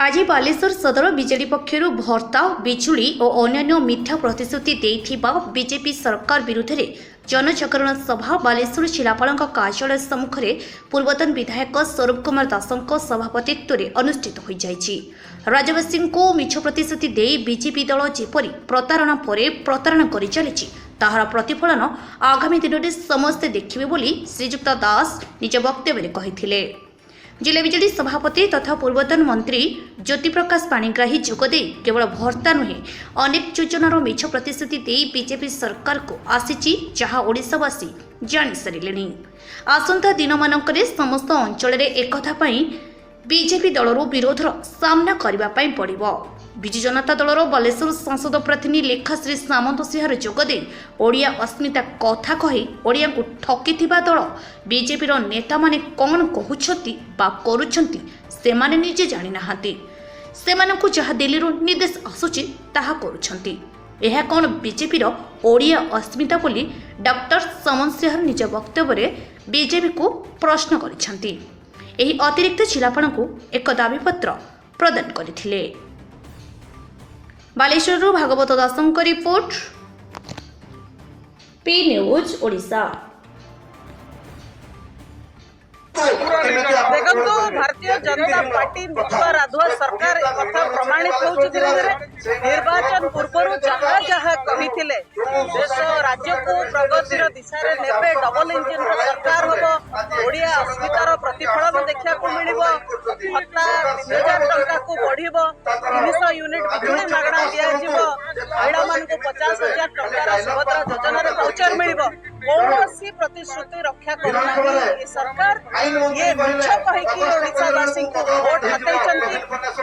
आज बालेश्वर सदर बीजेडी पक्षर भर्ता बिजुली और अन्य मिथ्या प्रतिश्रुति देथिबा बीजेपी सरकार विरुद्ध में जनजागरण सभा बालेश्वर जिलापाल कार्यालय सम्मुख में पूर्वतन विधायक स्वरूप कुमार दासों सभापतित्व में अनुष्ठित हो जाइछि। राज्यवासी को मिछ प्रतिश्रुति दे बीजेपी दल जेपरी प्रतारणा पर प्रतारणा कर चली ताहार प्रतिफलन आगामी दिन में समस्ते देखिबे बोली श्रीजुक्त दास निज वक्तव्य कहिथिले। जिला बीजेडी सभापति तथा पूर्वतन मंत्री ज्योति प्रकाश पाणिग्राही जोगदे केवल भर्ता नुहे अनेक योजनार मिछ प्रतिश्रुति दे बीजेपी सरकार को आसीची जहाँ ओडिशावासी जानि सारिलेनी। आसंता दिन मानकरे समस्त अंचल एकथा पई बीजेपी दलर विरोधर सामना करबा पई पड़िबो। विजु जनता दलर बालेश्वर सांसद प्रतिनिधि लेखाश्री सामंत सिंहार जोगदे ओडिया अस्मिता कथा कही ओडिया को ठकिथिबा दल बीजेपी नेता माने कौन कहउछंती बा करूछंती सेमाने निजे जानि नाहांती। सेमानकु जहा दिल्लीरु निर्देश आसुची ताहा करूछंती। एहा कौन बीजेपी ओडिया अस्मिता बोली डॉक्टर समन सिंहार निज वक्तव्य बीजेपी को प्रश्न करिछंती। एही अतिरिक्त जिलापाल को एक दाबीपत्र प्रदान करथिले। बालेश्वर भागवत दासों को रिपोर्ट, पी न्यूज ओडिशा। देखो भारतीय जनता पार्टी मिथुआ राधुआ सरकार कथा प्रमाणित हो धीरे धीरे निर्वाचन पूर्व जहाँ जहाँ कही देश राज्य को प्रगतिर दिशा ने डबल इंजिन सरकार हम ओडिया अस्मितार प्रतिफलन देखा मिल भत्ता 3000 टंका को बढ़ 300 यूनिट बिजुली मागणा दि महिला मान 50,000 टंकार सुभद्रा योजन वाउचर मिल कौन प्रतिश्रुति रक्षा करना सरकार ये मिछ कहीकि ओडिशावासी को भोट हाथई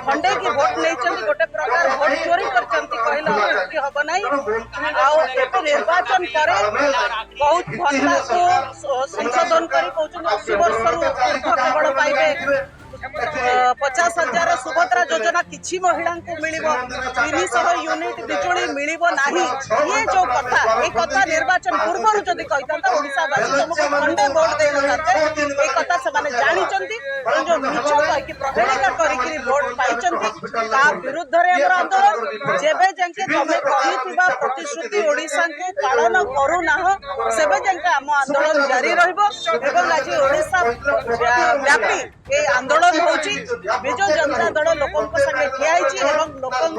खंडे की भोट नहीं गोटे प्रकार भोट चोरी कर हम ना निर्वाचन पर बहुत भत्ता को संशोधन कर 80 वर्ष केवल पाइबे 50,000 सुभद्रा योजना किसी महिला को मिल 300 यूनिट बिजुली मिल ना ये जो कथा ये कथा निर्वाचन पूर्व जदि कही ओडिशावासी खंडे भोट दे नते कथा से जानी जो मिछ कहीकि प्रहेलिका करी भोट पाई विरुद्ध आंदोलन जेबे जाके तुम कही प्रतिश्रुति ओडिशा को पालन करूना सेबे जाके आम आंदोलन जारी रहिबो। आज ओडिशा व्यापी ये आंदोलन होची विजु जनता दल लोकों संगे ठिया लोकों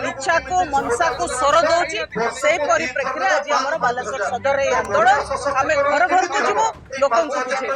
इच्छा को मनसा को स्वर दौची से परिप्रेक्षी आज आम बालेश्वर सदर आंदोलन आम घर घर को जीवु लोकों को बुझे।